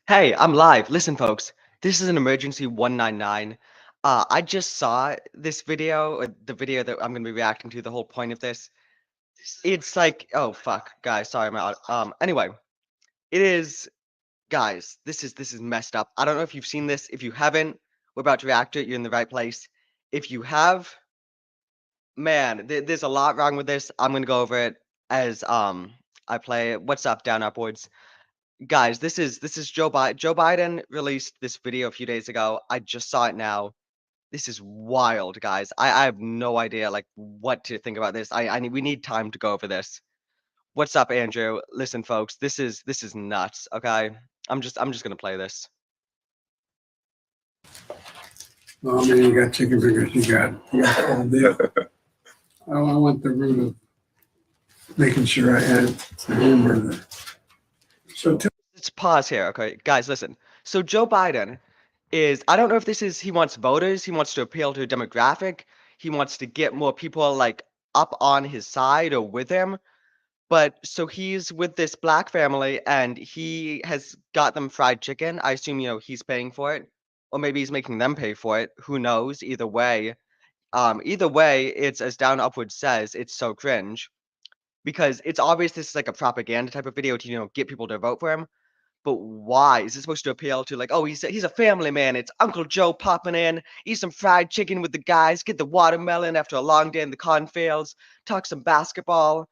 Hey, I'm live. Listen, folks, this is an emergency 199. I just saw this video, the video that I'm going to be reacting to, the whole point of this. It's like, oh fuck, guys, sorry, I'm out. Anyway, it is, guys, this is messed up. I don't know if you've seen this. If you haven't, we're about to react to it. You're in the right place. If you have, man, there's a lot wrong with this. I'm gonna go over it as I play it. What's up, down upwards? Guys, this is Joe Biden. Joe Biden released this video a few days ago. I just saw it now. This is wild, guys. I have no idea like what to think about this. I need we need time to go over this. What's up, Andrew? Listen, folks, this is nuts. Okay, I'm just gonna play this. Oh man, you got chicken fingers. You got the whole deal. I want the root of making sure I had the hamburger. So tell Let's pause here, okay, guys. Listen. So Joe Biden is I don't know if this is he wants voters. He wants to appeal to a demographic. He wants to get more people like up on his side or with him. But so he's with this black family and he has got them fried chicken. I assume, he's paying for it, or maybe he's making them pay for it. Who knows? Either way, it's as Down Upward says, it's so cringe because it's obvious this is like a propaganda type of video to, get people to vote for him. But why? Is it supposed to appeal to like, oh, he's a family man. It's Uncle Joe popping in, eat some fried chicken with the guys, get the watermelon after a long day in the cornfields, talk some basketball,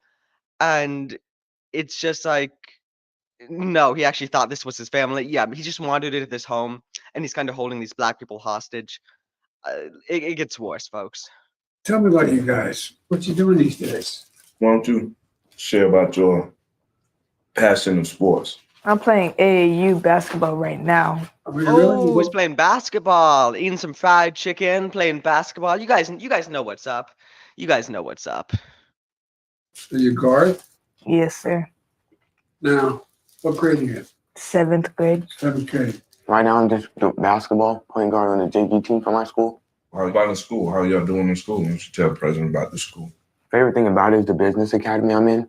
and it's just like, no, he actually thought this was his family. Yeah, he just wandered into this home, and he's kind of holding these black people hostage. It gets worse, folks. me about you guys. What you doing these days? Why don't you share about your passion of sports? I'm playing AAU basketball right now. Are you Oh, he's really? playing basketball, eating some fried chicken, playing basketball. You guys know what's up. You guys know what's up. Are you guard? Yes, sir. Now, what grade are you in? 7th grade. 7th grade. Right now, I'm just doing basketball, playing guard on the JV team for my school. How about in school? How y'all doing in school? You should tell the president about the school. Favorite thing about it is the business academy I'm in.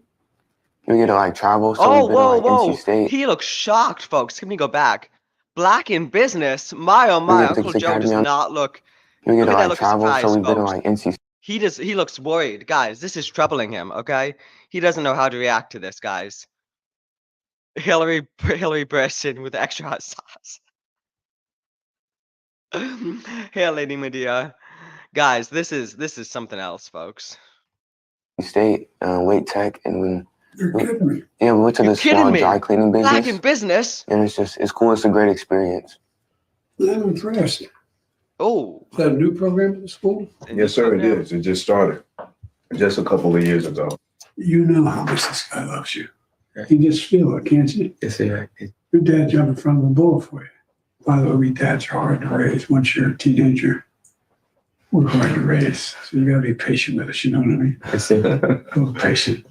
You get to like travel. So Oh, we've been to whoa, like whoa. NC State. He looks shocked, folks. Can we go back? Black in business. My oh We my, get to Uncle this Joe does academy. not look. You get Look to at that like look of travel. So surprise, we've been to folks. like NC. He looks worried, guys. This is troubling him. Okay, he doesn't know how to react to this, guys. Hillary Preston with extra hot sauce. Hey, Lady Medea. Guys, this is something else, folks. State, Wait Tech, and You're kidding me. we went to You're this kidding small me. dry cleaning Black in business, business. and it's cool. It's a great experience. I'm impressed. Is Oh, that a new program at the school? Yes, sir, it is. It just started just a couple of years ago. You know how much this guy loves you. You just feel it, can't you? Yes, sir. Your dad jumped in front of a bull for you. By the way, we dads are hard to raise. Once you're a teenager, we're hard to raise. So you gotta be patient with us, you know what I mean? Yes, sir. A little patient.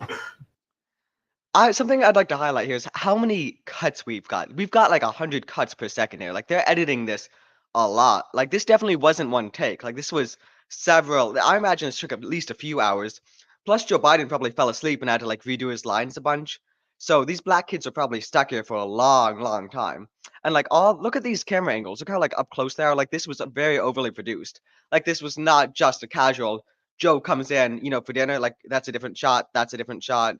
Something I'd like to highlight here is how many cuts we've got. We've got like 100 cuts per second here. Like they're editing this a lot. Like this definitely wasn't one take. Like this was several. I imagine this took at least a few hours. Plus, Joe Biden probably fell asleep and had to like redo his lines a bunch. So these black kids are probably stuck here for a long, long time. And like look at these camera angles. Look how like up close they are. Like this was very overly produced. Like this was not just a casual. Joe comes in, for dinner. Like that's a different shot. That's a different shot.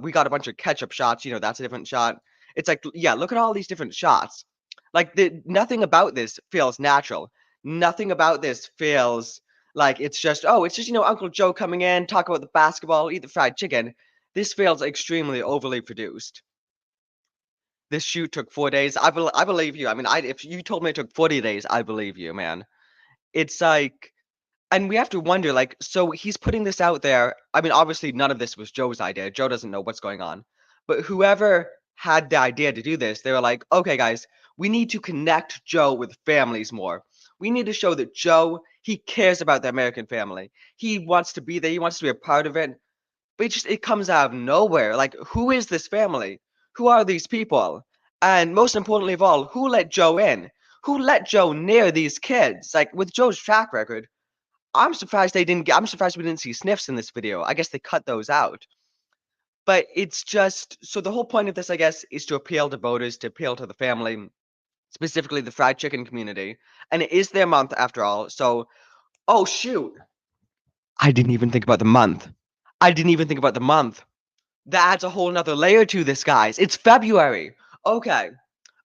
We got a bunch of ketchup shots. That's a different shot. It's like, yeah, look at all these different shots. Like nothing about this feels natural. Nothing about this feels like it's just Uncle Joe coming in, talk about the basketball, eat the fried chicken. This feels extremely overly produced. This shoot took 4 days. I believe you. I mean, if you told me it took 40 days, I believe you, man. It's like, and we have to wonder, like, so he's putting this out there. I mean, obviously, none of this was Joe's idea. Joe doesn't know what's going on. But whoever had the idea to do this, they were like, okay, guys, we need to connect Joe with families more. We need to show that Joe, he cares about the American family. He wants to be there. He wants to be a part of it. But it comes out of nowhere. Like, who is this family? Who are these people? And most importantly of all, who let Joe in? Who let Joe near these kids? Like, with Joe's track record, I'm surprised we didn't see sniffs in this video. I guess they cut those out. But it's just so the whole point of this, I guess, is to appeal to voters, to appeal to the family, specifically the fried chicken community. And it is their month after all. So, oh shoot. I didn't even think about the month. I didn't even think about the month. That adds a whole nother layer to this, guys. It's February. Okay.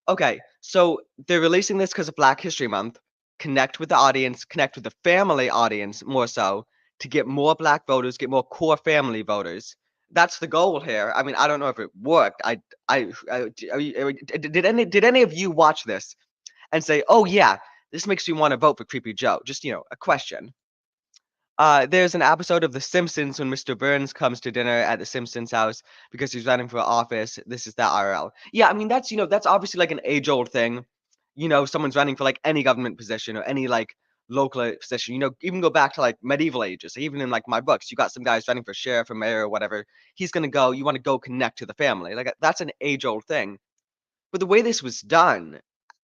Okay. So they're releasing this because of Black History Month. Connect with the audience, connect with the family audience more so to get more black voters, get more core family voters. That's the goal here. I mean, I don't know if it worked. Did any of you watch this and say, "Oh yeah, this makes me want to vote for Creepy Joe"? Just, a question. There's an episode of The Simpsons when Mr. Burns comes to dinner at the Simpsons house because he's running for office. This is that IRL. Yeah, I mean that's obviously like an age-old thing. Someone's running for like any government position or any like local position. Even go back to like medieval ages. Even in like my books, you got some guys running for sheriff or mayor or whatever. He's gonna go. You want to go connect to the family. Like that's an age-old thing. But the way this was done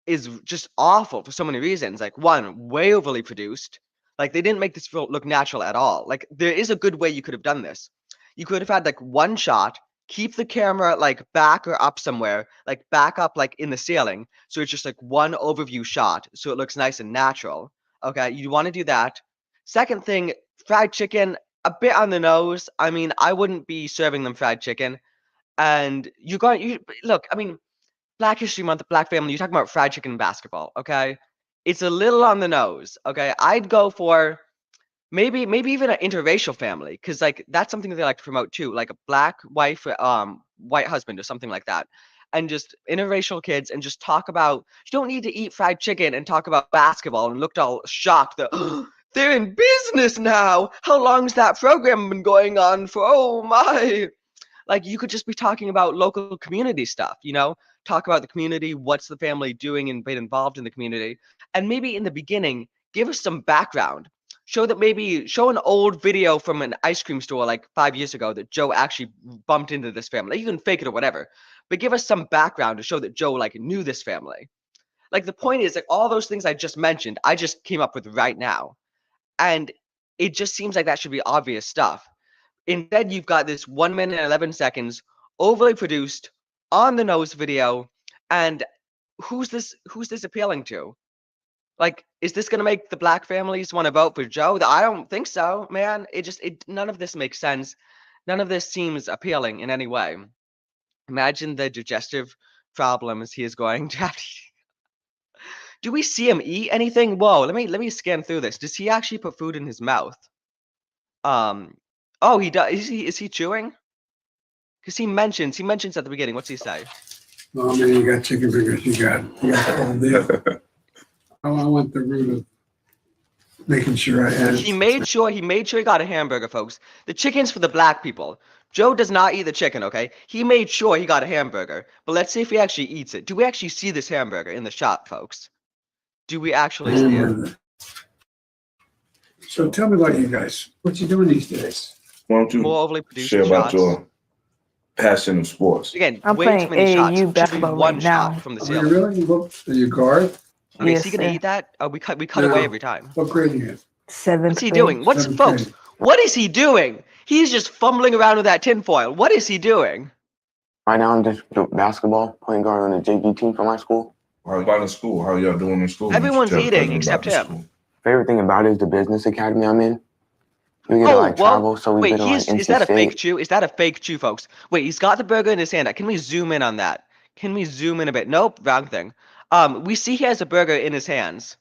is just awful for so many reasons. Like one, way overly produced. Like they didn't make this look natural at all. Like there is a good way you could have done this. You could have had like one shot, keep the camera like back or up somewhere, like back up like in the ceiling. So it's just like one overview shot. So it looks nice and natural. Okay, you want to do that. Second thing, fried chicken, a bit on the nose. I mean, I wouldn't be serving them fried chicken. And you look, I mean, Black History Month, Black family, you're talking about fried chicken and basketball, okay? It's a little on the nose, okay? I'd go for maybe even an interracial family, because like that's something that they like to promote too, like a black wife, white husband or something like that. And just interracial kids and just talk about you don't need to eat fried chicken and talk about basketball and looked all shocked that they're in business now. How long's that program been going on for? Oh my. Like you could just be talking about local community stuff, talk about the community, what's the family doing and being involved in the community. And maybe in the beginning, give us some background. Show an old video from an ice cream store like 5 years ago that Joe actually bumped into this family. You can fake it or whatever, but give us some background to show that Joe like knew this family. Like the point is like all those things I just mentioned, I just came up with right now. And it just seems like that should be obvious stuff. Instead, you've got this 1 minute and 11 seconds, overly produced, on the nose video, and who's this appealing to? Like, is this gonna make the black families want to vote for Joe? I don't think so, man. None of this makes sense. None of this seems appealing in any way. Imagine the digestive problems he is going to have. Do we see him eat anything? Whoa, let me scan through this. Does he actually put food in his mouth? Oh, he does. Is he chewing? Because he mentions at the beginning. What's he say? Well, I mean, you got chicken fingers, you got the whole deal. I want the root of making sure I had. He made sure he got a hamburger, folks. The chicken's for the black people. Joe does not eat the chicken, okay? He made sure he got a hamburger. But let's see if he actually eats it. Do we actually see this hamburger in the shop, folks? Do we actually see it? So tell me about you guys. What you doing these days? Why don't you More overly produced share about shots. your passion of sports? Again, I'm way playing too many shots. AAU Should be basketball one right shot now. from the Are you ceiling. really? Are you guard? Okay, is Yes, he gonna sir. eat that? Oh, we cut No. away every time. What grade are you in? Seventh What's he grade. doing? Seventh Folks? grade. What is he doing? He's just fumbling around with that tinfoil. What is he doing? Right now, I'm just basketball, point guard on the JV team for my school. How about in school? How y'all doing in school? Everyone's Tell the eating president except about the him. school. Favorite thing about it is the business academy I'm in. We get to like travel, so we've wait, been to like is NC that a fake State. chew? Is that a fake chew, folks? Wait, he's got the burger in his hand. Can we zoom in on that? Can we zoom in a bit? Nope, wrong thing. We see he has a burger in his hands.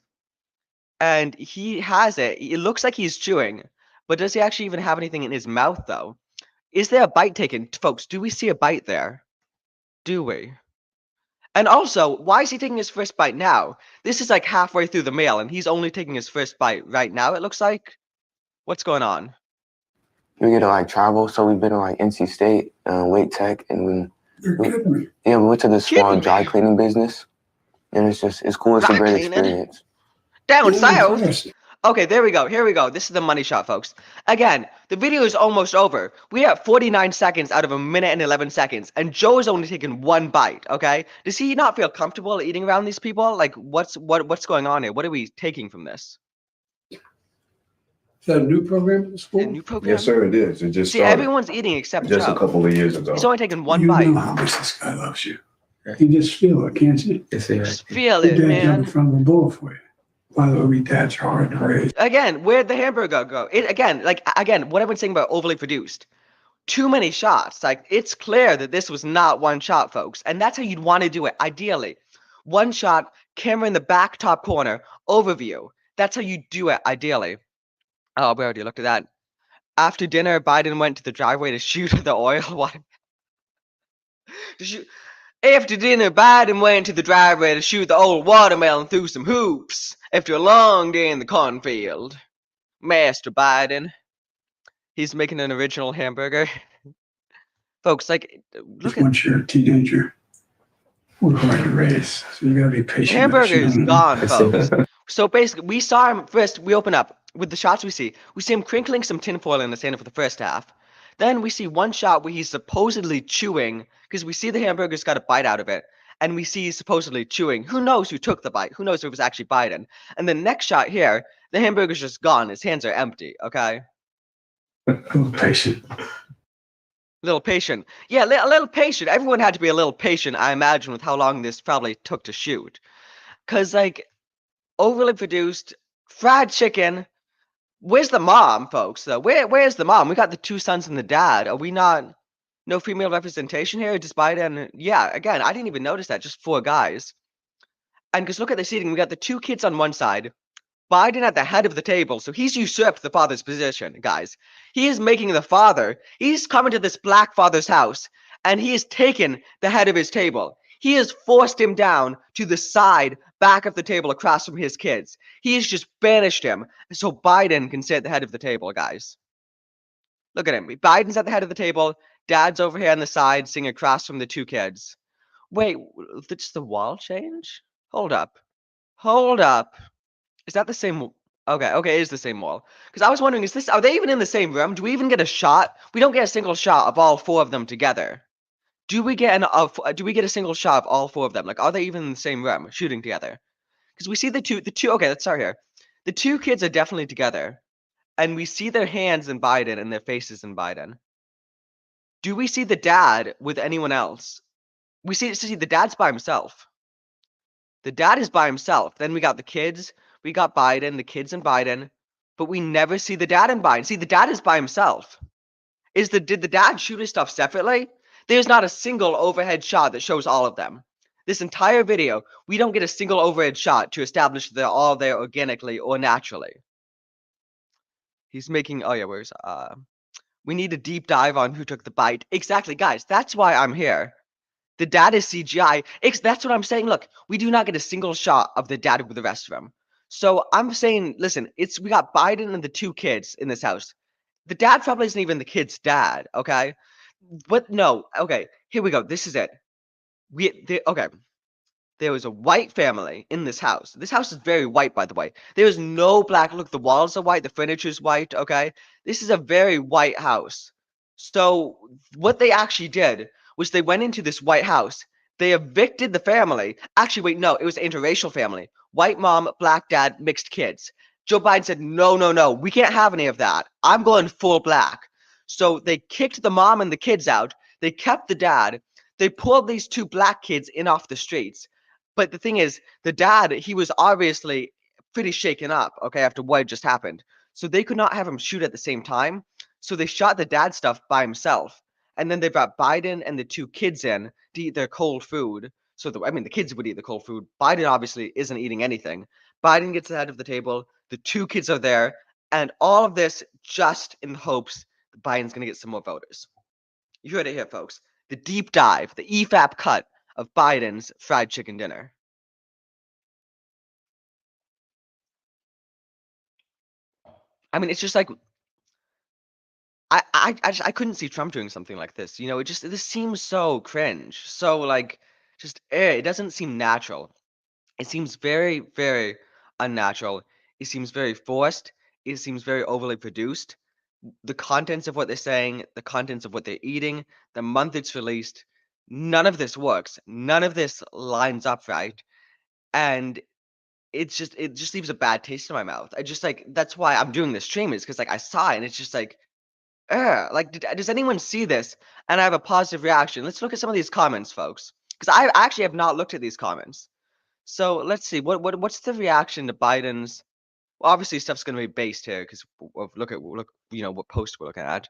And he has it. It looks like he's chewing. But does he actually even have anything in his mouth, though? Is there a bite taken? Folks, do we see a bite there? Do we? And also, why is he taking his first bite now? This is like halfway through the meal, and he's only taking his first bite right now, it looks like. What's going on? We get to like travel, so we've been to like NC State, Wake Tech, and You're kidding me. we went to this small Kidding me? dry cleaning business, and it's cool. It's a Dry great cleaning? experience. Down Yeah, south? yes. Okay, there we go. Here we go. This is the money shot, folks. Again, the video is almost over. We are at 49 seconds out of 1 minute and 11 seconds, and Joe is only taking one bite, okay? Does he not feel comfortable eating around these people? Like, what's going on here? What are we taking from this? Is that a new program at the A school? new program. Yes, sir, it is. It just See, started everyone's eating except just a Joe. couple of years ago. He's only taken one You bite. know how much this guy loves you. You just feel it, can't you? Just feel Your it, dad man. jumped from the bull for you. By the way, dad's hard to raise. Again, where'd the hamburger go? Again, what I've been saying about overly produced. Too many shots. Like, it's clear that this was not one shot, folks. And that's how you'd want to do it, ideally. One shot, camera in the back top corner, overview. That's how you do it, ideally. Oh, we already looked at that. After dinner, Biden went to the driveway to shoot the oil. What? To shoot. After dinner, Biden went to the driveway to shoot the old watermelon through some hoops after a long day in the cornfield. Master Biden. He's making an original hamburger. Folks, like, look Just at once you're a teenager, we're hard to raise. So you gotta be the patient. hamburger is gone, folks. That's So basically, we saw him first. We open up with the shots we see. We see him crinkling some tinfoil in his hand for the first half. Then we see one shot where he's supposedly chewing because we see the hamburger's got a bite out of it, and we see he's supposedly chewing. Who knows who took the bite? Who knows if it was actually Biden? And the next shot here, the hamburger's just gone. His hands are empty. Okay, A little patient. little patient. Yeah, a little patient. Everyone had to be a little patient, I imagine, with how long this probably took to shoot. Cause like overly produced fried chicken. Where's the mom, folks? Though, where's the mom? We got the two sons and the dad. Are we not? No female representation here, just Biden. Yeah, again, I didn't even notice that. Just four guys. And because look at the seating, we got the two kids on one side, Biden at the head of the table, so he's usurped the father's position, guys. He is making the father. He's coming to this black father's house, and he has taken the head of his table. He has forced him down to the side back of the table across from his kids. He has just banished him so Biden can sit at the head of the table, guys. Look at him. Biden's at the head of the table. Dad's over here on the side, sitting across from the two kids. Wait, did the wall change? Hold up. Hold up. Is that the same? Okay, it is the same wall. Because I was wondering, are they even in the same room? Do we even get a shot? We don't get a single shot of all four of them together. Do we get a single shot of all four of them? Like, are they even in the same room shooting together? Because we see the two. Okay, let's start here. The two kids are definitely together, and we see their hands in Biden and their faces in Biden. Do we see the dad with anyone else? We see the dad's by himself. The dad is by himself. Then we got the kids. We got Biden, the kids and Biden, but we never see the dad and Biden. See, the dad is by himself. Did the dad shoot his stuff separately? There's not a single overhead shot that shows all of them. This entire video, we don't get a single overhead shot to establish they're all there organically or naturally. He's making, oh yeah, we need a deep dive on who took the bite. Exactly, guys, that's why I'm here. The dad is CGI. That's what I'm saying. Look, we do not get a single shot of the dad with the rest of them. So I'm saying, listen, we got Biden and the two kids in this house. The dad probably isn't even the kid's dad, okay? But no, okay, here we go. This is it. Okay. There was a white family in this house. This house is very white, by the way. There is no black. Look, the walls are white. The furniture's white, okay? This is a very white house. So what they actually did was they went into this white house. They evicted the family. Actually, wait, no, it was an interracial family. White mom, black dad, mixed kids. Joe Biden said, no, we can't have any of that. I'm going full black. So they kicked the mom and the kids out. They kept the dad. They pulled these two black kids in off the streets. But the thing is, the dad, he was obviously pretty shaken up, okay, after what had just happened. So they could not have him shoot at the same time. So they shot the dad stuff by himself. And then they brought Biden and the two kids in to eat their cold food. So, the kids would eat the cold food. Biden obviously isn't eating anything. Biden gets ahead of the table. The two kids are there. And all of this just in hopes that Biden's going to get some more voters. You heard it here, folks. The deep dive, the EFAP cut of Biden's fried chicken dinner. It's just like, I couldn't see Trump doing something like this. This seems so cringe. So like, it doesn't seem natural. It seems very, very unnatural. It seems very forced. It seems very overly produced. The contents of what they're saying, the contents of what they're eating, the month it's released, none of this works. None of this lines up right. And it just leaves a bad taste in my mouth. I just like that's why I'm doing this stream is because like I saw it and it's just like, like does anyone see this? And I have a positive reaction. Let's look at some of these comments, folks, because I actually have not looked at these comments. So let's see what's the reaction to Biden's. Well, obviously, stuff's going to be based here because look what post we're looking at.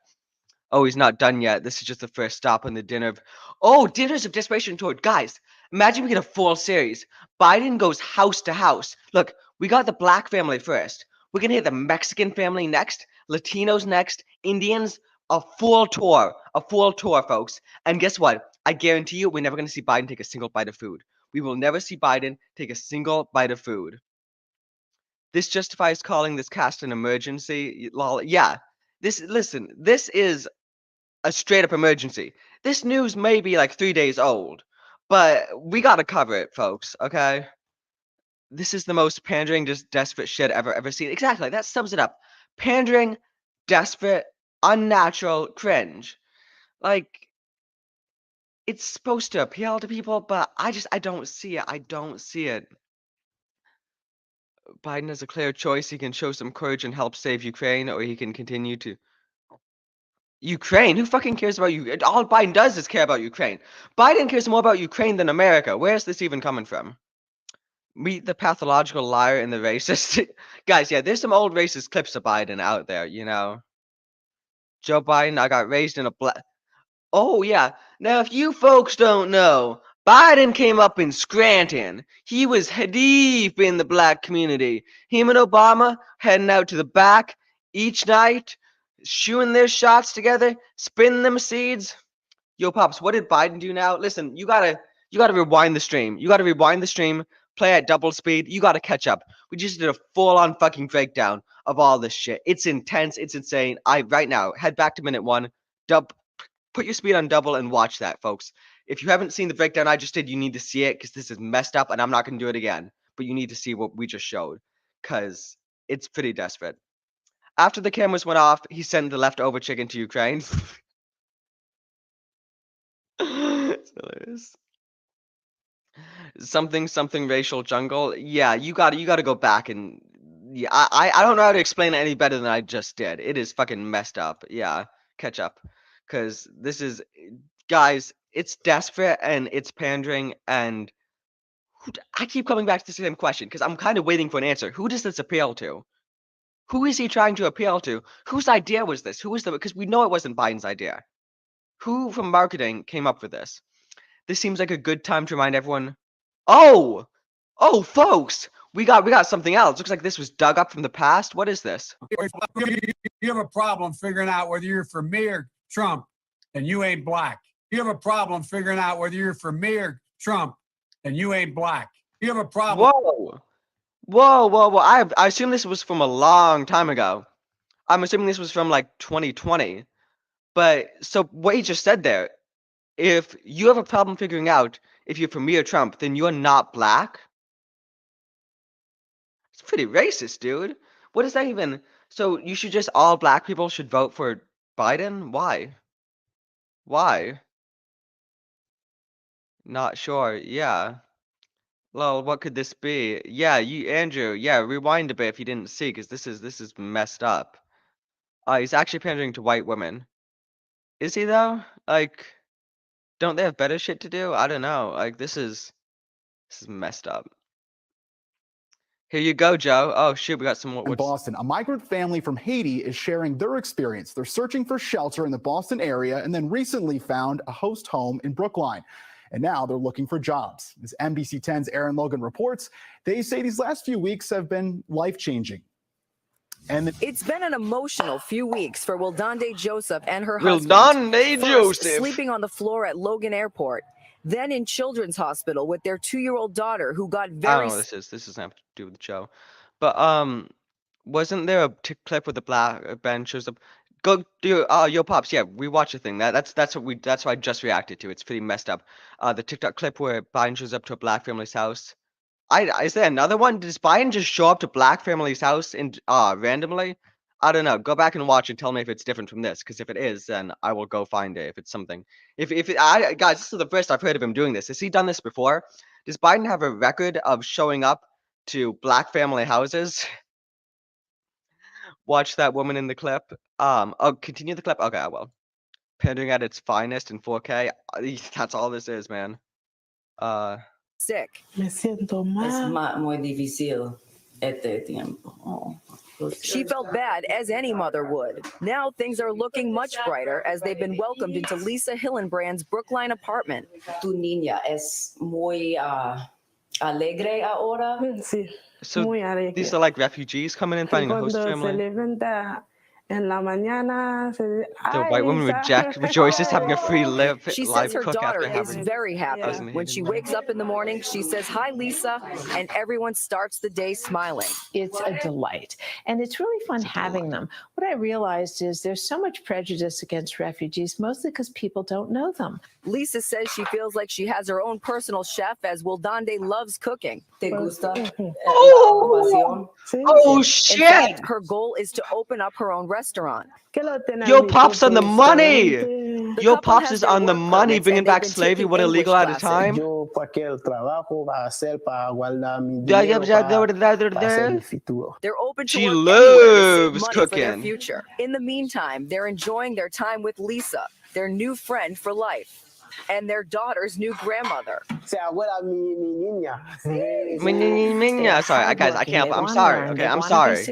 Oh, he's not done yet. This is just the first stop on the dinner of. Oh, dinners of desperation tour, guys. Imagine we get a full series. Biden goes house to house. Look, we got the black family first. We're gonna hit the Mexican family next, Latinos next, Indians. A full tour, folks. And guess what? I guarantee you, we're never gonna see Biden take a single bite of food. We will never see Biden take a single bite of food. This justifies calling this cast an emergency. Lol. Yeah. Listen, this is a straight up emergency. This news may be like 3 days old, but we gotta cover it, folks. Okay. This is the most pandering, just desperate shit ever seen. Exactly. That sums it up. Pandering, desperate, unnatural, cringe. Like it's supposed to appeal to people, but I don't see it. I don't see it. Biden has a clear choice. He can show some courage and help save Ukraine, or he can continue to. Ukraine? Who fucking cares about you? All Biden does is care about Ukraine. Biden cares more about Ukraine than America. Where's this even coming from? Meet the pathological liar and the racist. Guys, yeah, there's some old racist clips of Biden out there, you know. Joe Biden, I got raised in a black. Oh, yeah. Now, if you folks don't know, Biden came up in Scranton. He was deep in the black community. Him and Obama heading out to the back each night, shooting their shots together, spinning them seeds. Yo, Pops, what did Biden do now? Listen, you gotta rewind the stream. You gotta rewind the stream, play at double speed. You gotta catch up. We just did a full-on fucking breakdown of all this shit. It's intense. It's insane. Right now, head back to minute 1. Put your speed on double and watch that, folks. If you haven't seen the breakdown I just did, you need to see it because this is messed up and I'm not going to do it again. But you need to see what we just showed because it's pretty desperate. After the cameras went off, he sent the leftover chicken to Ukraine. It's hilarious. Something racial jungle. Yeah, you got to go back and yeah, I don't know how to explain it any better than I just did. It is fucking messed up. Yeah, catch up. Because this is, guys, it's desperate and it's pandering and I keep coming back to the same question because I'm kind of waiting for an answer. Who does this appeal to? Who is he trying to appeal to? Whose idea was this? Who was because we know it wasn't Biden's idea. Who from marketing came up with this? This seems like a good time to remind everyone. Oh, folks, we got something else. Looks like this was dug up from the past. What is this? You have a problem figuring out whether you're for me or Trump and you ain't black. You have a problem figuring out whether you're for me or Trump and you ain't black. You have a problem. Whoa. I assume this was from a long time ago. I'm assuming this was from like 2020. But so what he just said there, if you have a problem figuring out if you're for me or Trump, then you're not black. It's pretty racist, dude. What is that even? So you should just all black people should vote for Biden? Why? Not sure. Yeah. Well, what could this be? Yeah, Andrew. Yeah, rewind a bit if you didn't see, because this is messed up. He's actually pandering to white women. Is he though? Like, don't they have better shit to do? I don't know. Like, this is messed up. Here you go, Joe. Oh shoot, we got some more. In Boston, a migrant family from Haiti is sharing their experience. They're searching for shelter in the Boston area and then recently found a host home in Brookline. And now they're looking for jobs. As NBC 10's Aaron Logan reports, they say these last few weeks have been life-changing. And it's been an emotional few weeks for Wildande Joseph and her husband. First, sleeping on the floor at Logan Airport, then in Children's Hospital with their 2-year-old daughter who got very. I don't know what this doesn't have to do with the show, but wasn't there a clip with the black Ben shows up? Go do Yo Pops, yeah, we watch the thing. That's what I just reacted to. It's pretty messed up. The TikTok clip where Biden shows up to a black family's house. Is there another one? Does Biden just show up to black family's house and randomly? I don't know. Go back and watch and tell me if it's different from this. Because if it is, then I will go find it. If it's something, guys, this is the first I've heard of him doing this. Has he done this before? Does Biden have a record of showing up to black family houses. Watch that woman in the clip. Oh, continue the clip. Okay, I will. Pandering at its finest in 4K. That's all this is, man. Sick. Me siento Es mal. muy difícil este tiempo. Oh. She felt bad, as any mother would. Now things are looking much brighter as they've been welcomed into Lisa Hillenbrand's Brookline apartment. Tu niña es muy alegre ahora. Sí, So muy alegre. these are like refugees coming in, finding a host Cuando se family. levanta en la mañana, The white woman rejoices having a free She live says her cook daughter after is having. very happy. Husband When she hating wakes up in the morning, she says, "Hi, Lisa," and everyone starts the day smiling. It's a delight. And it's really fun having them. What I realized is there's so much prejudice against refugees, mostly because people don't know them. Lisa says she feels like she has her own personal chef, as Wildande loves cooking. ¿Te gusta Oh! ocupación? Oh In shit! fact, her goal is to open up her own restaurant. Yo, Pops on the money! The Yo, couple Pops has is their on the work money, permits, bringing and they've back been slavery, taking what illegal English at a classes. time. Yo cualquier trabajo va a hacer para guardar mi Yeah, dinero para hacer mi They're open to She work anywhere to save loves money for their cooking. future. In the meantime, they're enjoying their time with Lisa, their new friend for life, and their daughter's new grandmother. Se abuela mi niña. Sorry, guys, I can't. I'm sorry. Okay, I'm sorry.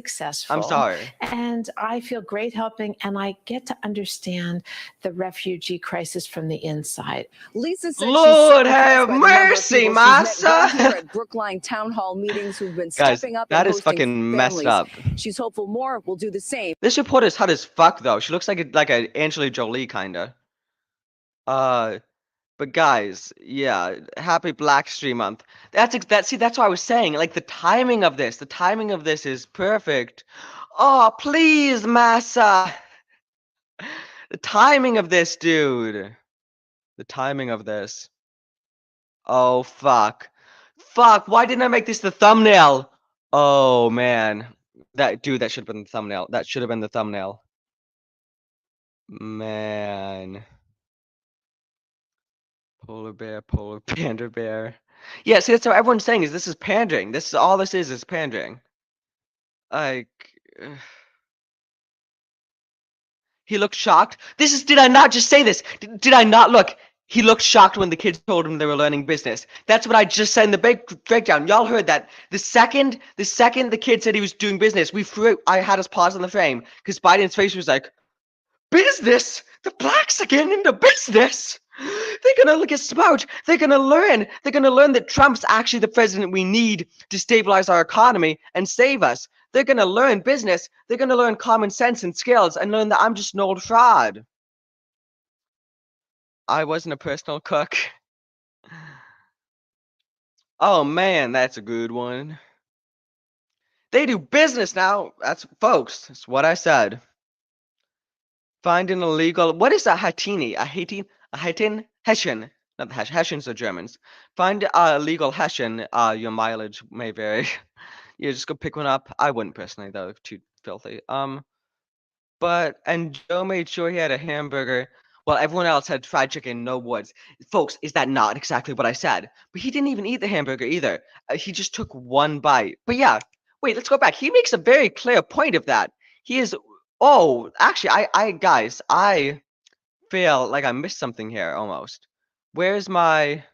I'm sorry. And I feel great helping, and I get to understand the refugee crisis from the inside. Lisa says Lord she's so have impressed by the number of mercy, people she's met Massa. right here at Brookline town hall meetings who've been Guys, stepping up that and is hosting fucking messed families. up. She's hopeful more will do the same. This reporter's hot as fuck, though. She looks like a Angelina Jolie kinda. But guys, yeah, happy Black History Month. See, that's what I was saying. Like the timing of this is perfect. Oh, please, Massa. The timing of this, dude. The timing of this. Oh, fuck. Fuck, why didn't I make this the thumbnail? Oh, man. That should have been the thumbnail. That should have been the thumbnail. Man. Polar bear, panda bear. Yeah, see, that's what everyone's saying is this is pandering. This is all this is pandering. Like, he looked shocked. Did I not just say this? Did I not look? He looked shocked when the kids told him they were learning business. That's what I just said in the breakdown. Y'all heard that. The second the kid said he was doing business, I had us pause on the frame because Biden's face was like, business? The blacks are getting into business? They're gonna get smart. They're gonna learn that Trump's actually the president we need to stabilize our economy and save us. They're gonna learn business. They're gonna learn common sense and skills and learn that I'm just an old fraud. I wasn't a personal cook. Oh man, that's a good one. They do business now. That's what I said. Find an illegal. What is a Hatini? A Hatin? Hessian. Not the Hessians are Germans. Find a legal Hessian. Your mileage may vary. You just go pick one up. I wouldn't personally, though. Too filthy. And Joe made sure he had a hamburger. While everyone else had fried chicken, no woods. Folks, is that not exactly what I said? But he didn't even eat the hamburger either. He just took one bite. But yeah, wait, let's go back. He makes a very clear point of that. He is. Oh, actually, I feel like I missed something here almost. Where's my.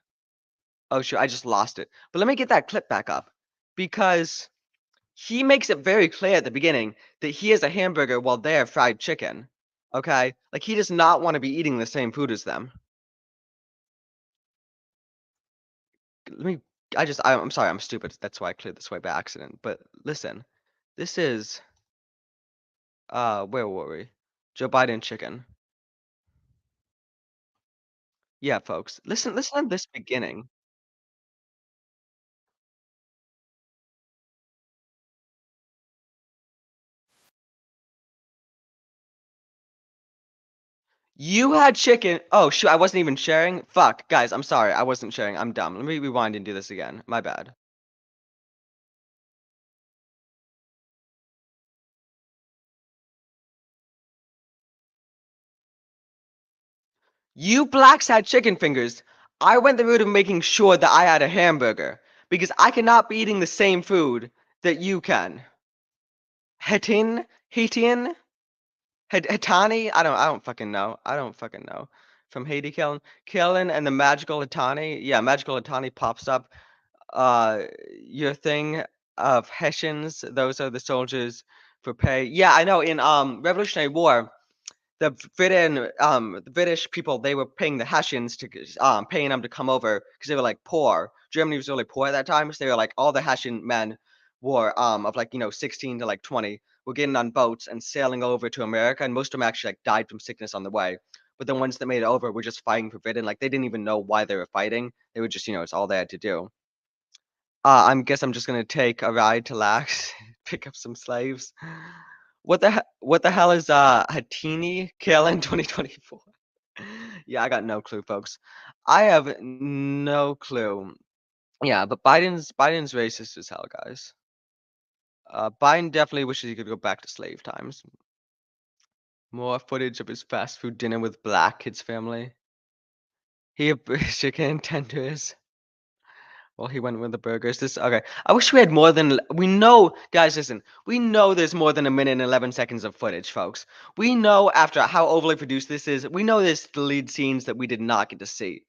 Oh, sure, I just lost it. But let me get that clip back up. Because he makes it very clear at the beginning that he has a hamburger while they have fried chicken. Okay? Like, he does not want to be eating the same food as them. I'm sorry, I'm stupid. That's why I cleared this way by accident. But listen, this is, where were we? Joe Biden chicken. Yeah, folks, listen to this beginning. You had chicken. Oh, shoot, I wasn't even sharing. Fuck, guys, I'm sorry. I wasn't sharing. I'm dumb. Let me rewind and do this again. My bad. You blacks had chicken fingers. I went the route of making sure that I had a hamburger. because I cannot be eating the same food that you can. Hetian? Hitani? I don't fucking know. I don't fucking know. From Haiti Kellen and the magical Hitani. Yeah, magical Hitani pops up. Your thing of Hessians, those are the soldiers for pay. Yeah, I know in Revolutionary War, the British people, they were paying the Hessians to paying them to come over because they were like poor. Germany was really poor at that time, so they were like all the Hessian men were of like 16 to like 20 were getting on boats and sailing over to America, and most of them actually like died from sickness on the way. But the ones that made it over were just fighting for Britain. Like they didn't even know why they were fighting. They were just it's all they had to do. I'm just gonna take a ride to Lax, pick up some slaves. What the hell is Hatini killing 2024? Yeah, I got no clue, folks. I have no clue. Yeah, but Biden's racist as hell, guys. Biden definitely wishes he could go back to slave times. More footage of his fast food dinner with black kids' family. He had chicken tenders. Well, he went with the burgers. Okay. I wish we had more than we know, guys. Listen, we know there's more than 1 minute and 11 seconds of footage, folks. We know after how overly produced this is. We know there's deleted scenes that we did not get to see.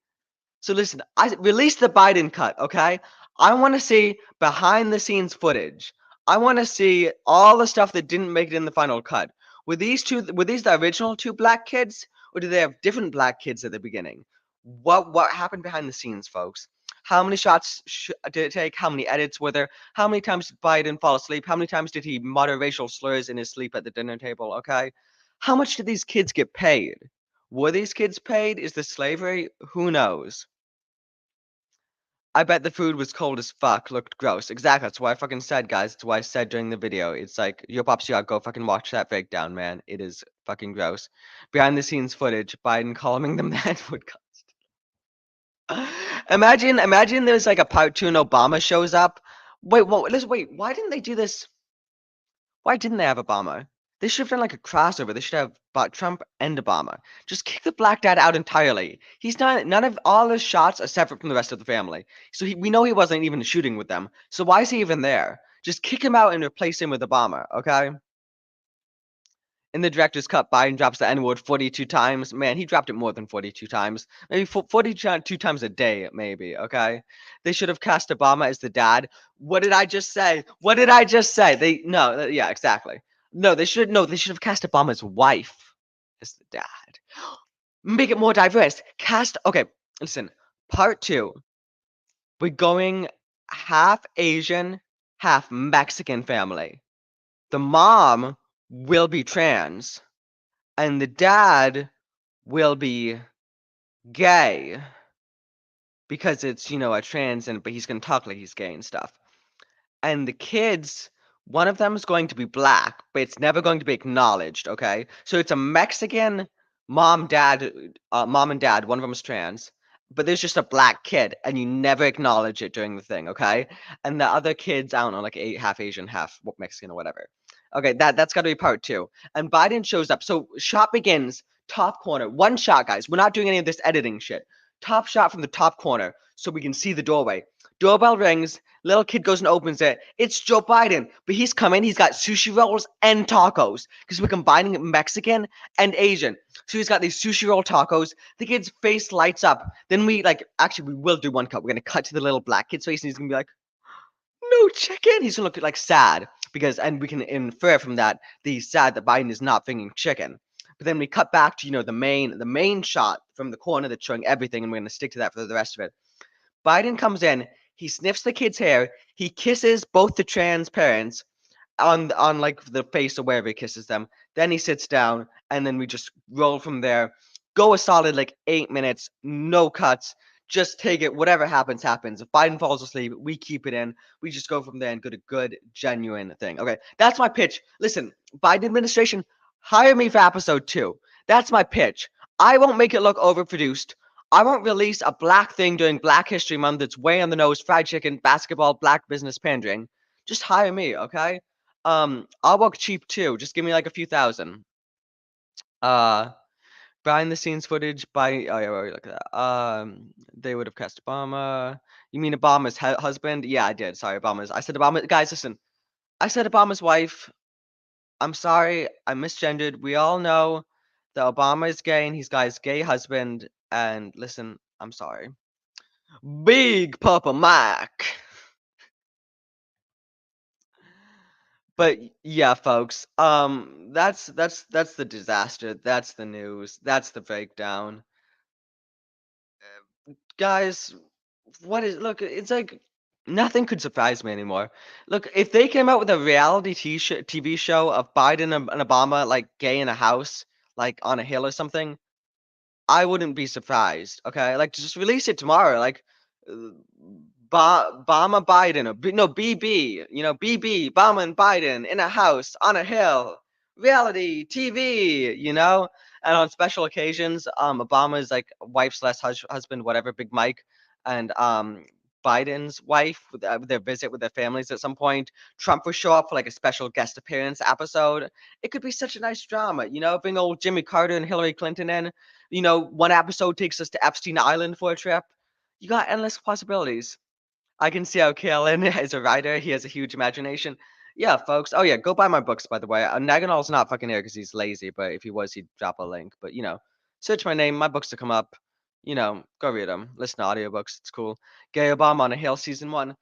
So listen, I released the Biden cut. Okay, I want to see behind the scenes footage. I want to see all the stuff that didn't make it in the final cut. Were these the original two black kids, or do they have different black kids at the beginning? What happened behind the scenes, folks? How many shots did it take? How many edits were there? How many times did Biden fall asleep? How many times did he mutter racial slurs in his sleep at the dinner table? Okay. How much did these kids get paid? Were these kids paid? Is this slavery? Who knows? I bet the food was cold as fuck, looked gross. Exactly. That's why I fucking said, guys. That's why I said during the video. It's like, yo, Pops, you go fucking watch that breakdown, man. It is fucking gross. Behind the scenes footage, Biden calling them that would cost. Imagine there's like a part 2 and Obama shows up. Wait, wait. Why didn't they do this? Why didn't they have Obama? They should have done like a crossover. They should have Trump and Obama. Just kick the black dad out entirely. He's not. None of all his shots are separate from the rest of the family. So we know he wasn't even shooting with them. So why is he even there? Just kick him out and replace him with Obama. Okay. In the director's cut, Biden drops the N-word 42 times. Man, he dropped it more than 42 times. Maybe 42 times a day, maybe, okay? They should have cast Obama as the dad. What did I just say? What did I just say? Yeah, exactly. They should have cast Obama's wife as the dad. Make it more diverse. Okay, listen. Part 2. We're going half Asian, half Mexican family. The mom will be trans, and the dad will be gay because it's a trans, but he's gonna talk like he's gay and stuff. And the kids, one of them is going to be black, but it's never going to be acknowledged. Okay, so it's a Mexican mom and dad. One of them is trans, but there's just a black kid, and you never acknowledge it during the thing. Okay, and the other kids, I don't know, like half Asian, half Mexican, or whatever. Okay, that's got to be part 2. And Biden shows up. So shot begins, top corner. One shot, guys. We're not doing any of this editing shit. Top shot from the top corner so we can see the doorway. Doorbell rings. Little kid goes and opens it. It's Joe Biden. But he's coming. He's got sushi rolls and tacos because we're combining Mexican and Asian. So he's got these sushi roll tacos. The kid's face lights up. Then we will do one cut. We're going to cut to the little black kid's face and he's going to be like, no chicken. He's going to look like sad. And we can infer from that he's sad that Biden is not thinking chicken. But then we cut back to the main shot from the corner that's showing everything, and we're gonna stick to that for the rest of it. Biden comes in, he sniffs the kid's hair, he kisses both the trans parents on like the face or wherever he kisses them. Then he sits down, and then we just roll from there. Go a solid like 8 minutes, no cuts. Just take it. Whatever happens, happens. If Biden falls asleep, we keep it in. We just go from there and get a good, genuine thing. Okay, that's my pitch. Listen, Biden administration, hire me for episode 2. That's my pitch. I won't make it look overproduced. I won't release a black thing during Black History Month that's way on the nose, fried chicken, basketball, black business pandering. Just hire me, okay? I'll work cheap too. Just give me like a few thousand. Behind the scenes footage by look at that. They would have cast Obama. You mean Obama's husband? Yeah, I did. Sorry, Obama's. I said Obama. Guys, listen. I said Obama's wife. I'm sorry. I misgendered. We all know that Obama is gay and he's got his gay husband. And listen, I'm sorry. Big Papa Mike. But yeah, folks. That's the disaster. That's the news. That's the breakdown. Guys, look, it's like nothing could surprise me anymore. Look, if they came out with a reality TV show of Biden and Obama like gay in a house, like on a hill or something, I wouldn't be surprised. Okay, like just release it tomorrow. Like, Obama Biden or no BB, BB Obama and Biden in a house on a hill, reality TV, and on special occasions, Obama's like wife/husband, whatever, Big Mike, and Biden's wife with their visit with their families at some point. Trump will show up for like a special guest appearance episode. It could be such a nice drama, bring old Jimmy Carter and Hillary Clinton in. One episode takes us to Epstein Island for a trip. You got endless possibilities. I can see how Kalen is a writer. He has a huge imagination. Yeah, folks. Oh, yeah. Go buy my books, by the way. Naganal's not fucking here because he's lazy, but if he was, he'd drop a link. But, search my name. My books will come up. Go read them. Listen to audiobooks. It's cool. Gay Obama on a Hill, Season 1.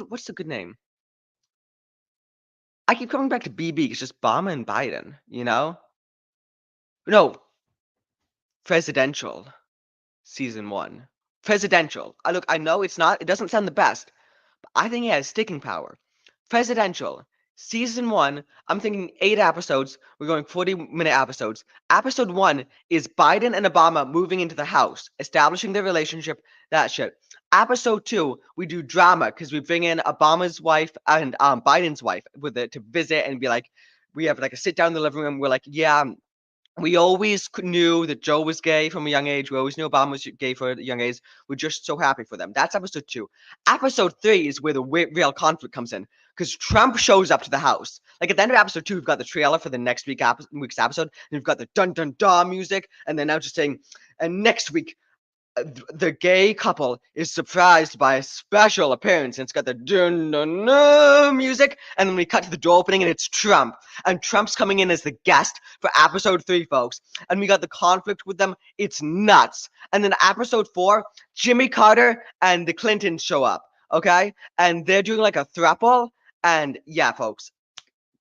What's the good name? I keep coming back to BB. It's just Obama and Biden, No. Presidential. Season 1. Presidential. Look, I know it doesn't sound the best, but I think it has sticking power. Presidential. Season 1, I'm thinking 8 episodes. We're going 40-minute episodes. Episode 1 is Biden and Obama moving into the house, establishing their relationship, that shit. Episode 2, we do drama because we bring in Obama's wife and Biden's wife to visit and be like, we have like a sit down in the living room. We're like, yeah, we always knew that Joe was gay from a young age. We always knew Obama was gay for a young age. We're just so happy for them. That's episode 2. Episode 3 is where the real conflict comes in because Trump shows up to the house. Like at the end of episode 2, we've got the trailer for the next week's episode. And we've got the dun dun dun music. And then now just saying, and next week, the gay couple is surprised by a special appearance, and it's got the dun dun dun music, and then we cut to the door opening and it's Trump, and Trump's coming in as the guest for episode 3, folks, and we got the conflict with them. It's nuts. And then episode 4, Jimmy Carter and the Clintons show up, okay, and they're doing like a throuple. And yeah, folks,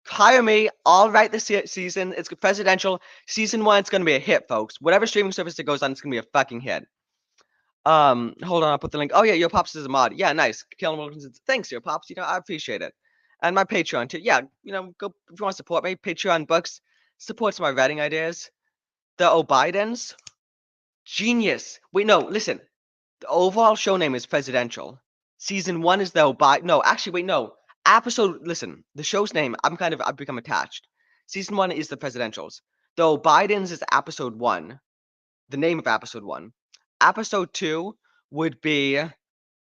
hire me. I'll write the season. It's presidential. Season 1, it's gonna be a hit, folks. Whatever streaming service it goes on, it's gonna be a fucking hit. Hold on, I'll put the link. Oh yeah, Your Pops is a mod. Yeah, nice. Kellen Wilkinson, thanks, Your Pops. I appreciate it. And my Patreon too. Yeah, go if you want to support me. Patreon books supports my writing ideas. The O'Bidens, genius. Wait, no, listen. The overall show name is Presidential. Season 1 is the O'Biden. No, actually, wait, no. Listen, the show's name. I've become attached. Season 1 is the Presidentials. The O'Bidens is episode 1. The name of episode 1. Episode 2 would be, I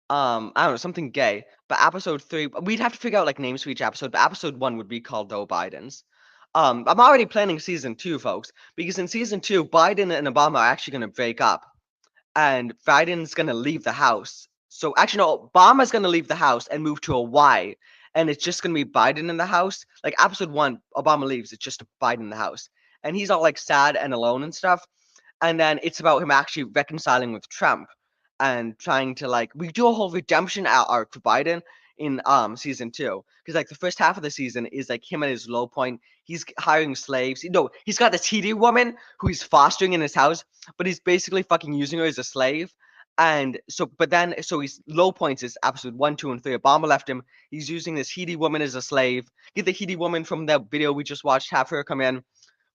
don't know, something gay. But episode 3, we'd have to figure out like names for each episode. But episode 1 would be called The Bidens. I'm already planning season 2, folks, because in season 2, Biden and Obama are actually going to break up, and Biden's going to leave the house. So actually, no, Obama's going to leave the house and move to Hawaii, and it's just going to be Biden in the house. Like episode 1, Obama leaves, it's just Biden in the house, and he's all like sad and alone and stuff. And then it's about him actually reconciling with Trump and trying to we do a whole redemption arc for Biden in season 2, because like the first half of the season is like him at his low point. He's hiring slaves. He's got this Haiti woman who he's fostering in his house, but he's basically fucking using her as a slave. And so his low points is episode 1, 2, and 3. Obama left him. He's using this Haiti woman as a slave. Get the Haiti woman from that video we just watched, have her come in.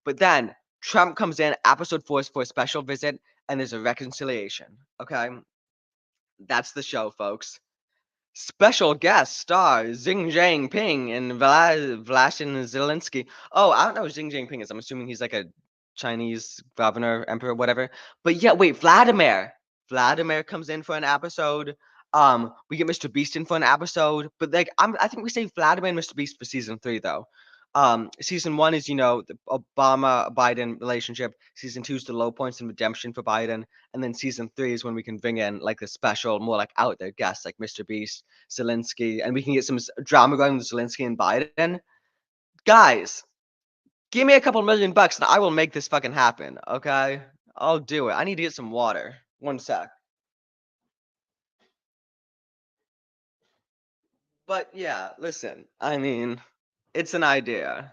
But then Trump comes in, episode 4 is for a special visit, and there's a reconciliation. Okay? That's the show, folks. Special guest star Xi Jinping and Vladimir Zelensky. Oh, I don't know who Xi Jinping is. I'm assuming he's like a Chinese governor, emperor, whatever. But yeah, wait, Vladimir comes in for an episode. We get Mr. Beast in for an episode. But I think we say Vladimir and Mr. Beast for season 3, though. Season 1 is, you know, the Obama-Biden relationship. Season 2 is the low points and redemption for Biden. And then season 3 is when we can bring in like the special, more like out there guests like Mr. Beast, Zelensky, and we can get some drama going with Zelensky and Biden. Guys, give me a couple $1,000,000 and I will make this fucking happen, okay? I'll do it. I need to get some water. One sec. But yeah, listen, I mean, it's an idea.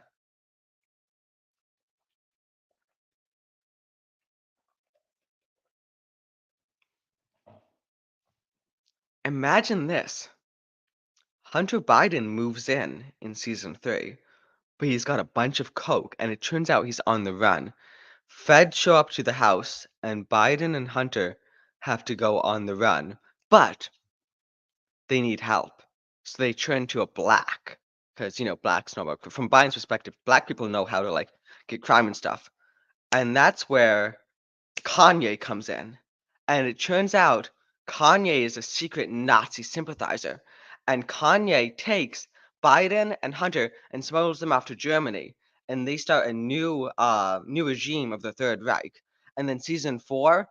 Imagine this. Hunter Biden moves in season 3, but he's got a bunch of coke, and it turns out he's on the run. Feds show up to the house, and Biden and Hunter have to go on the run, but they need help. So they turn to a black, because, you know, blacks know about, from Biden's perspective, black people know how to, like, get crime and stuff. And that's where Kanye comes in. And it turns out Kanye is a secret Nazi sympathizer. And Kanye takes Biden and Hunter and smuggles them off to Germany. And they start a new regime of the Third Reich. And then season 4,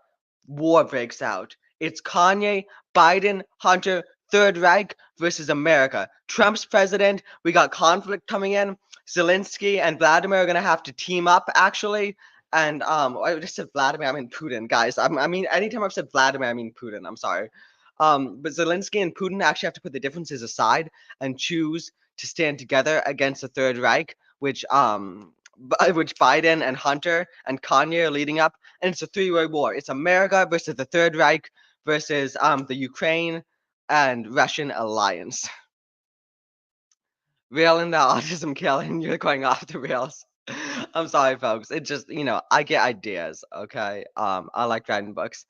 war breaks out. It's Kanye, Biden, Hunter, Third Reich versus America. Trump's president. We got conflict coming in. Zelensky and Vladimir are gonna have to team up, actually. And I just said Vladimir, I mean Putin, guys. I mean, anytime I've said Vladimir, I mean Putin. I'm sorry. But Zelensky and Putin actually have to put the differences aside and choose to stand together against the Third Reich, which Biden and Hunter and Kanye are leading up. And it's a three-way war. It's America versus the Third Reich versus the Ukraine and Russian alliance. Railing the autism killing, you're going off the rails. I'm sorry, folks. It just, you know, I get ideas, okay? I like writing books.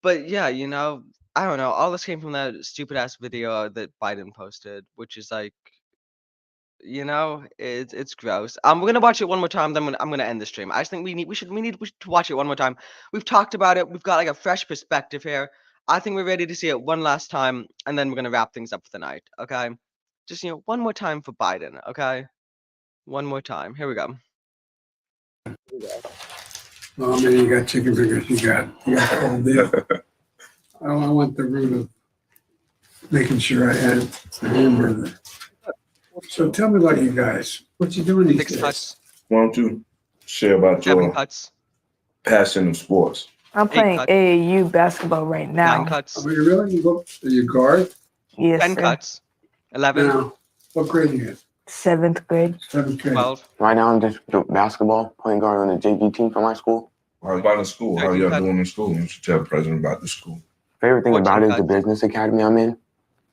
But yeah, you know, I don't know. All this came from that stupid ass video that Biden posted, which is like, you know, it's gross. We're gonna watch it one more time, then I'm gonna end the stream. I just think we should watch it one more time. We've talked about it. We've got like a fresh perspective here. I think we're ready to see it one last time, and then we're gonna wrap things up for the night. Okay, just, you know, one more time for Biden. Okay, one more time. Here we go. Well, man, you got chicken fingers. You got the whole deal. I want the root of making sure I had the hamburger. So tell me about you guys. What you doing these 6 days? cuts, Why don't you share about 7 your cuts, passion of sports? I'm 8 playing cuts, AAU basketball right 9 now. cuts, Oh, you really? You go? Are you guard? Yes, 10 sir. cuts, 11, Now, what grade you in? 7th grade. 7th grade. 12, Right now, I'm just basketball, point guard on the JV team for my school. How about in school? How 13 y'all cuts, doing in school? You should tell the president about the school. Favorite thing 14 about it is the cuts, business academy I'm in.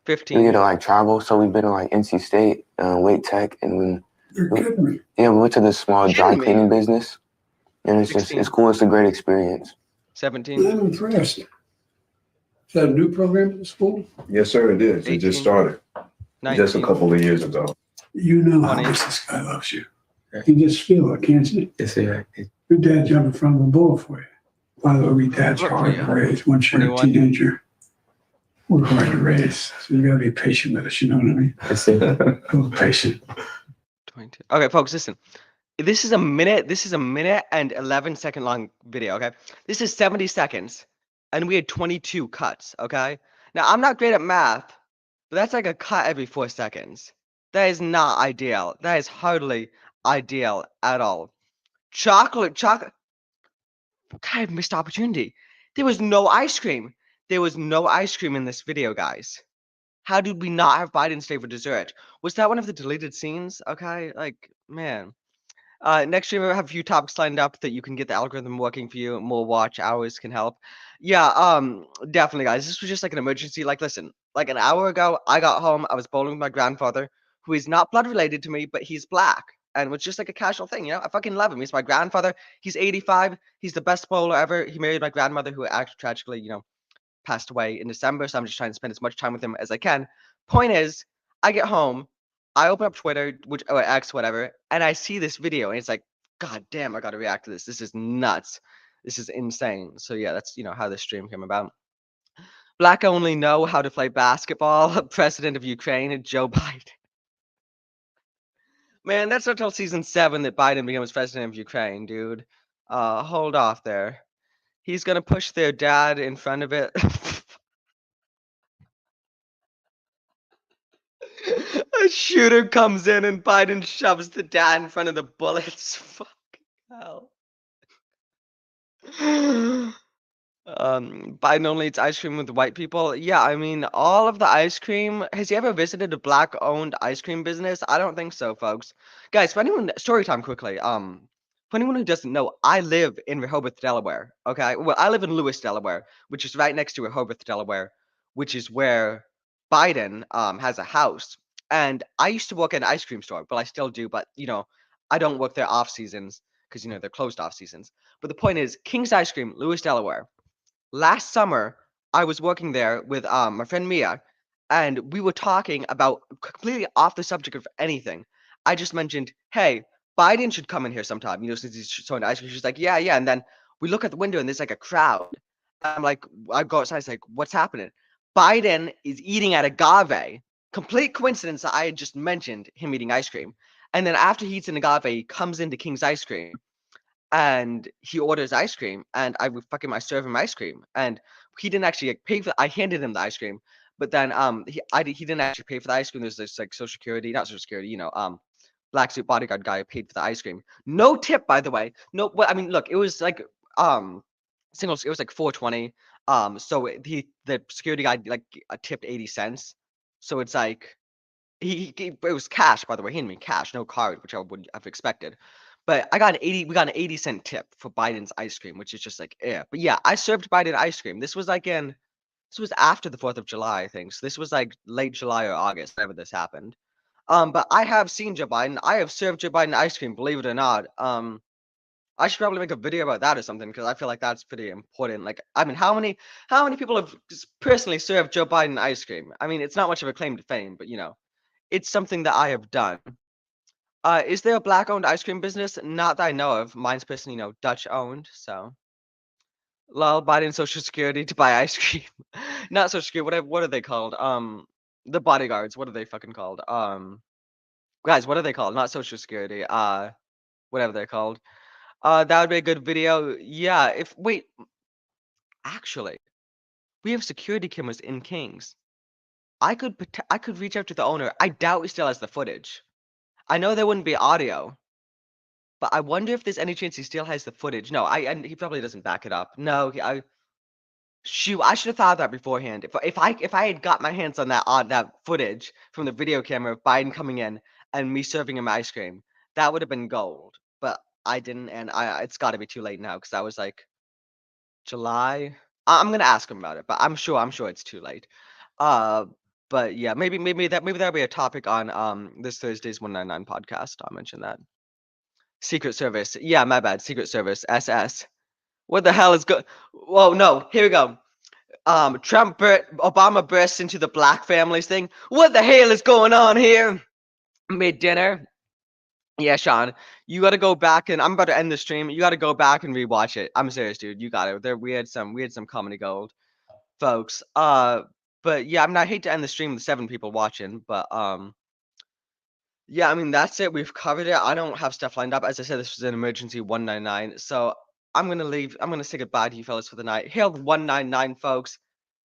We get 15, to like travel, so we've been to like NC State, Wake Tech, and You're kidding me. we went to this small dry kidding me, cleaning business, and it's 16, cool. It's a great experience. 17, I'm impressed. Is that a new program at the school? 'Yes, sir, it is. It just 18, started just a 19, couple of years ago. You know how 20. much this guy loves you. You just feel it, can't you? Yes, sir. Your dad jumped in front of a bull for you. By the way, we dads are Look for hard to you. raise. Once you're a 21, teenager, we're hard to raise. So you gotta be patient with us, you know what I mean? Yes, sir. A little patient. 22. Okay, folks, listen. This is a minute and 11-second long video, okay? This is 70 seconds, and we had 22 cuts, okay? Now, I'm not great at math, but that's like a cut every 4 seconds. That is not ideal. That is hardly ideal at all. Chocolate. What kind of missed opportunity? There was no ice cream. There was no ice cream in this video, guys. How did we not have Biden's favorite dessert? Was that one of the deleted scenes? Okay, like, man. Next stream, I have a few topics lined up that you can get the algorithm working for you. More watch hours can help. Yeah, definitely, guys. This was just like an emergency. Like, listen, like an hour ago, I got home. I was bowling with my grandfather, who is not blood related to me, but he's black. And it was just like a casual thing, you know? I fucking love him. He's my grandfather. He's 85. He's the best bowler ever. He married my grandmother, who actually tragically, you know, passed away in December. So I'm just trying to spend as much time with him as I can. Point is, I get home. I open up Twitter, or X, whatever, and I see this video, and it's like, God damn, I gotta react to this. This is nuts. This is insane. So yeah, that's, you know, how this stream came about. Black only know how to play basketball. President of Ukraine, Joe Biden. Man, that's not until season 7 that Biden becomes president of Ukraine, dude. Hold off there. He's gonna push their dad in front of it. A shooter comes in and Biden shoves the dad in front of the bullets. Fuck hell. Biden only eats ice cream with white people. Yeah, I mean, all of the ice cream. Has he ever visited a black-owned ice cream business? I don't think so, folks. Guys, for anyone, story time quickly. For anyone who doesn't know, I live in Rehoboth, Delaware. Okay, well, I live in Lewis, Delaware, which is right next to Rehoboth, Delaware, which is where Biden has a house. And I used to work at an ice cream store, but I still do. But I don't work there off seasons because they're closed off seasons. But the point is, King's Ice Cream, Lewis, Delaware. Last summer, I was working there with my friend Mia, and we were talking about completely off the subject of anything. I just mentioned, hey, Biden should come in here sometime, since he's showing ice cream. She's like, yeah, yeah. And then we look at the window and there's like a crowd. I'm like, I go outside, it's like, what's happening? Biden is eating at Agave. Complete coincidence that I had just mentioned him eating ice cream. And then after he eats an Agave, he comes into King's Ice Cream and he orders ice cream, and I serve him ice cream, and he didn't actually pay for. I handed him the ice cream, but then he didn't actually pay for the ice cream. There's this like Social Security, not Social Security, black suit bodyguard guy paid for the ice cream. No tip, by the way. No, well, I mean, look, it was like singles. It was like 420. So the security guy tipped 80 cents. So it's like it was cash, by the way. He handed me cash, no card, which I would have expected. But we got an 80-cent tip for Biden's ice cream, which is just like, yeah. But yeah, I served Biden ice cream. This was after the 4th of July, I think. So this was like late July or August, whenever this happened. But I have seen Joe Biden. I have served Joe Biden ice cream, believe it or not. I should probably make a video about that or something, because I feel like that's pretty important. Like, I mean, how many people have personally served Joe Biden ice cream? I mean, it's not much of a claim to fame, but it's something that I have done. Is there a black-owned ice cream business? Not that I know of. Mine's personally, Dutch-owned. So, lol, Biden Social Security to buy ice cream. Not Social Security. What are they called? The bodyguards. What are they fucking called? Guys, what are they called? Not Social Security. Whatever they're called. That would be a good video. Yeah. Actually, we have security cameras in Kings. I could reach out to the owner. I doubt he still has the footage. I know there wouldn't be audio, but I wonder if there's any chance he still has the footage. No, and he probably doesn't back it up. No, I shoot, I should have thought of that beforehand. If I had got my hands on that footage from the video camera of Biden coming in and me serving him ice cream, that would have been gold. But I didn't, and it's got to be too late now, because I was like July. I'm gonna ask him about it, but I'm sure it's too late. But yeah, maybe that'll be a topic on this Thursday's 199 podcast. I'll mention that. Secret Service. Yeah, my bad. Secret Service. SS. What the hell is Whoa, no. Here we go. Obama bursts into the black families thing. What the hell is going on here? Mid-dinner. Yeah, Sean, you got to go back, and I'm about to end the stream. You got to go back and rewatch it. I'm serious, dude. You got it. We had some comedy gold, folks. But yeah, I mean, I hate to end the stream with 7 people watching, but yeah, I mean, that's it. We've covered it. I don't have stuff lined up. As I said, this was an emergency 199. So I'm gonna leave. I'm gonna say goodbye to you fellas for the night. Hail 199, folks.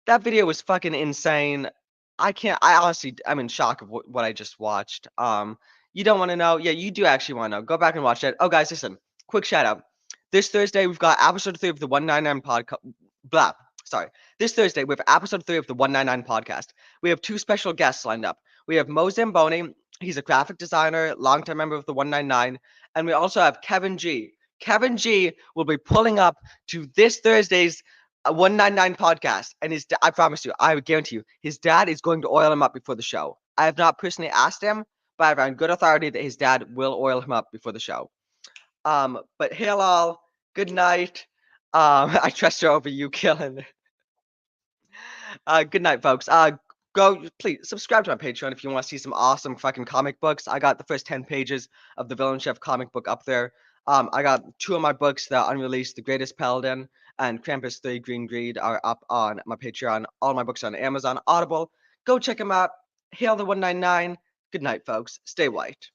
That video was fucking insane. I honestly, I'm in shock of what I just watched. You don't want to know? Yeah, you do actually want to know. Go back and watch it. Oh, guys, listen. Quick shout out. This Thursday, we've got episode 3 of the 199 podcast. Sorry. This Thursday, we have episode 3 of the 199 podcast. We have 2 special guests lined up. We have Mo Zamboni. He's a graphic designer, longtime member of the 199. And we also have Kevin G. Kevin G will be pulling up to this Thursday's 199 podcast. And I promise you, I guarantee you, his dad is going to oil him up before the show. I have not personally asked him, but I've on good authority that his dad will oil him up before the show. But hail all. Good night. I trust her over you, Killing. Good night, folks. Go, please, subscribe to my Patreon if you want to see some awesome fucking comic books. I got the first 10 pages of the Villain Chef comic book up there. I got 2 of my books that are unreleased, The Greatest Paladin and Krampus 3 Green Greed are up on my Patreon. All my books are on Amazon, Audible. Go check them out. Hail the 199. Good night, folks. Stay white.